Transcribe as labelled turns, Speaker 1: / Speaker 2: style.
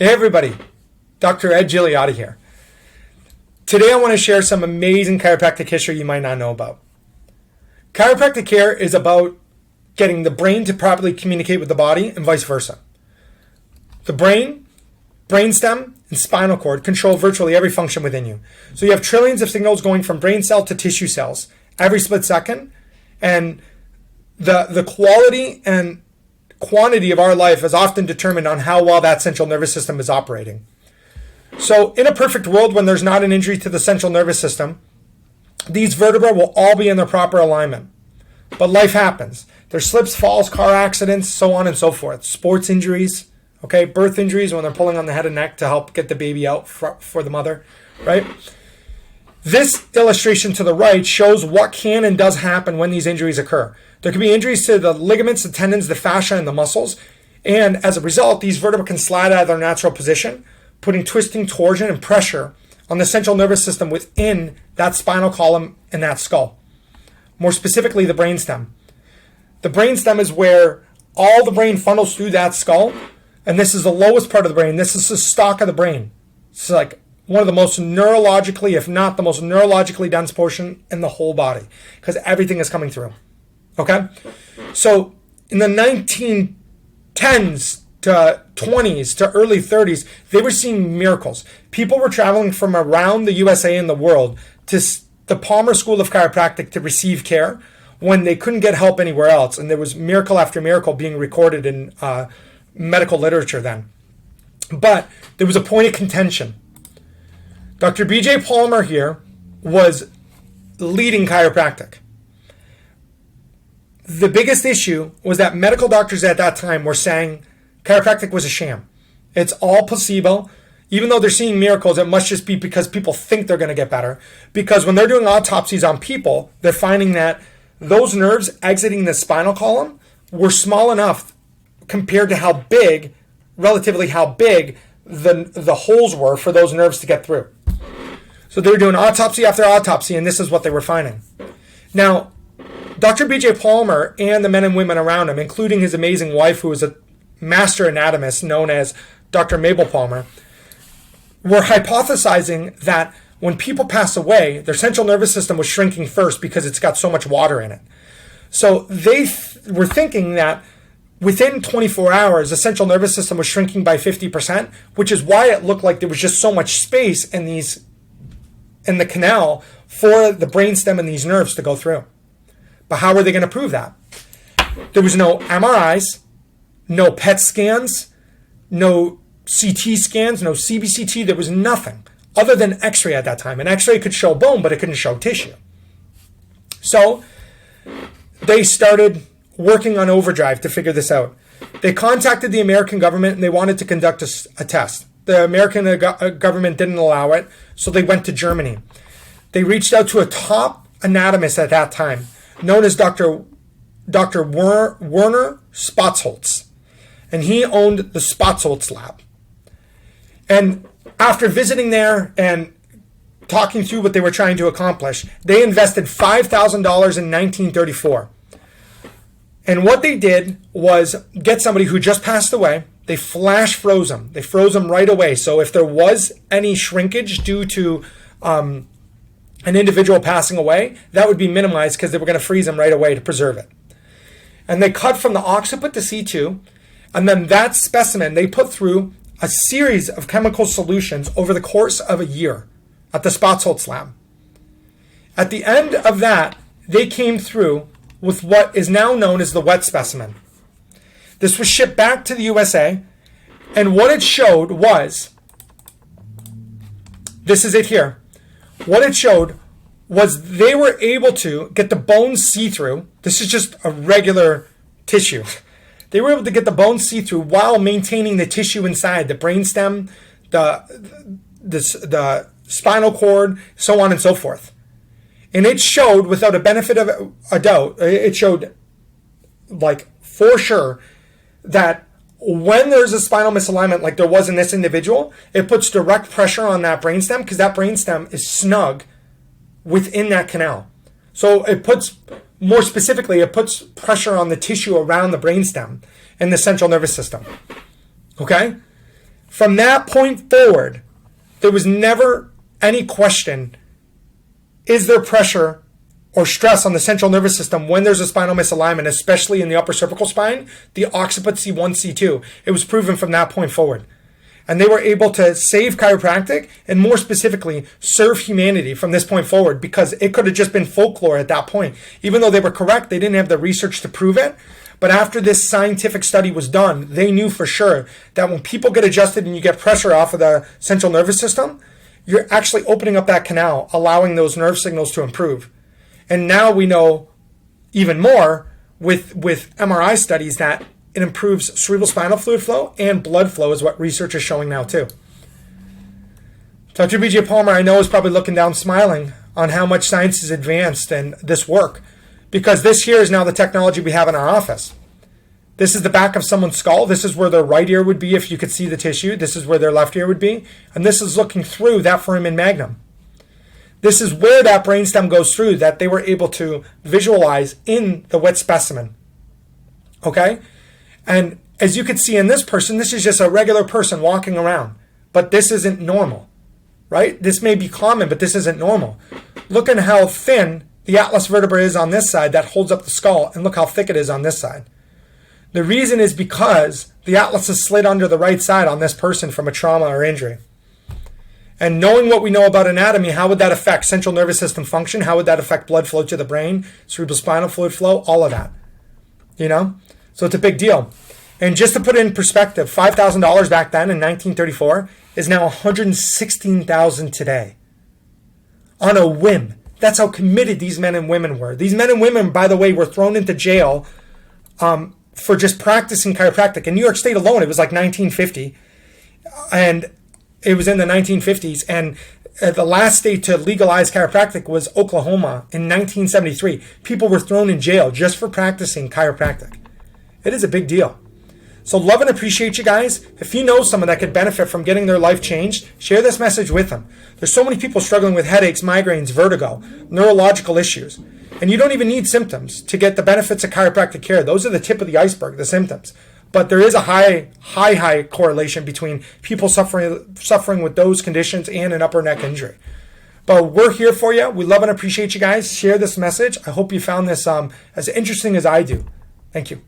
Speaker 1: Hey everybody, Dr. Ed Gigliotti here. Today I want to share some amazing chiropractic history you might not know about. Chiropractic care is about getting the brain to properly communicate with the body and vice versa. The brain, brainstem, and spinal cord control virtually every function within you. So you have trillions of signals going from brain cell to tissue cells every split second, and the quality and quantity of our life is often determined on how well that central nervous system is operating. So in a perfect world, when there's not an injury to the central nervous system, these vertebrae will all be in their proper alignment. But life happens. There's slips, falls, car accidents, so on and so forth. Sports injuries, okay, birth injuries when they're pulling on the head and neck to help get the baby out for the mother, right? This illustration to the right shows what can and does happen when these injuries occur. There can be injuries to the ligaments, the tendons, the fascia, and the muscles. And as a result, these vertebrae can slide out of their natural position, putting twisting, torsion, and pressure on the central nervous system within that spinal column and that skull. More specifically, the brainstem. The brainstem is where all the brain funnels through that skull. And this is the lowest part of the brain. This is the stalk of the brain. It's like one of the most neurologically, if not the most neurologically dense portion in the whole body, because everything is coming through. Okay? So in the 1910s to 20s to early 30s, they were seeing miracles. People were traveling from around the USA and the world to the Palmer School of Chiropractic to receive care when they couldn't get help anywhere else. And there was miracle after miracle being recorded in medical literature then. But there was a point of contention. Dr. B.J. Palmer here was leading chiropractic. The biggest issue was that medical doctors at that time were saying chiropractic was a sham. It's all placebo. Even though they're seeing miracles, it must just be because people think they're going to get better. Because when they're doing autopsies on people, they're finding that those nerves exiting the spinal column were small enough compared to how big, relatively how big the holes were for those nerves to get through. So they were doing autopsy after autopsy, and this is what they were finding. Now, Dr. B.J. Palmer and the men and women around him, including his amazing wife, who was a master anatomist known as Dr. Mabel Palmer, were hypothesizing that when people pass away, their central nervous system was shrinking first because it's got so much water in it. So they were thinking that within 24 hours, the central nervous system was shrinking by 50%, which is why it looked like there was just so much space in the canal for the brainstem and these nerves to go through. But how were they going to prove that? There was no MRIs, no PET scans, no CT scans, no CBCT. There was nothing other than X-ray at that time. An X-ray could show bone, but it couldn't show tissue. So they started working on overdrive to figure this out. They contacted the American government and they wanted to conduct a test. The American government didn't allow it, so they went to Germany. They reached out to a top anatomist at that time, known as Dr. Werner Spotholz. And he owned the Spotholz lab. And after visiting there and talking through what they were trying to accomplish, they invested $5,000 in 1934. And what they did was get somebody who just passed away. They flash froze him. They froze him right away. So if there was any shrinkage due to an individual passing away, that would be minimized because they were going to freeze him right away to preserve it. And they cut from the occiput to C2, and then that specimen they put through a series of chemical solutions over the course of a year at the Spotholz lab. At the end of that, they came through with what is now known as the Wet Specimen. This was shipped back to the USA, and what it showed was, this is it here. What it showed was they were able to get the bone see-through. This is just a regular tissue. They were able to get the bone see-through while maintaining the tissue inside, the brainstem, the spinal cord, so on and so forth. And it showed, without a benefit of a doubt, it showed, like, for sure, that when there's a spinal misalignment like there was in this individual, it puts direct pressure on that brainstem because that brainstem is snug within that canal. So it puts, more specifically, it puts pressure on the tissue around the brainstem and the central nervous system. Okay? From that point forward, there was never any question, is there pressure or stress on the central nervous system when there's a spinal misalignment, especially in the upper cervical spine, the occiput C1, C2. It was proven from that point forward. And they were able to save chiropractic and more specifically serve humanity from this point forward, because it could have just been folklore at that point. Even though they were correct, they didn't have the research to prove it. But after this scientific study was done, they knew for sure that when people get adjusted and you get pressure off of the central nervous system, you're actually opening up that canal, allowing those nerve signals to improve. And now we know even more with MRI studies that it improves cerebral spinal fluid flow and blood flow, is what research is showing now too. Dr. B.J. Palmer, I know, is probably looking down smiling on how much science is advanced in this work, because this here is now the technology we have in our office. This is the back of someone's skull. This is where their right ear would be if you could see the tissue. This is where their left ear would be. And this is looking through that foramen magnum. This is where that brainstem goes through, that they were able to visualize in the wet specimen. Okay? And as you can see in this person, this is just a regular person walking around. But this isn't normal, right? This may be common, but this isn't normal. Look at how thin the atlas vertebra is on this side that holds up the skull, and look how thick it is on this side. The reason is because the atlas is slid under the right side on this person from a trauma or injury. And knowing what we know about anatomy, how would that affect central nervous system function? How would that affect blood flow to the brain, cerebral spinal fluid flow, all of that? You know? So it's a big deal. And just to put it in perspective, $5,000 back then in 1934 is now $116,000 today. On a whim. That's how committed these men and women were. These men and women, by the way, were thrown into jail for just practicing chiropractic. In New York State alone, it was like 1950. And it was in the 1950s. And the last state to legalize chiropractic was Oklahoma in 1973. People were thrown in jail just for practicing chiropractic. It is a big deal. So love and appreciate you guys. If you know someone that could benefit from getting their life changed, share this message with them. There's so many people struggling with headaches, migraines, vertigo, neurological issues. And you don't even need symptoms to get the benefits of chiropractic care. Those are the tip of the iceberg, the symptoms. But there is a high correlation between people suffering with those conditions and an upper neck injury. But we're here for you. We love and appreciate you guys. Share this message. I hope you found this as interesting as I do. Thank you.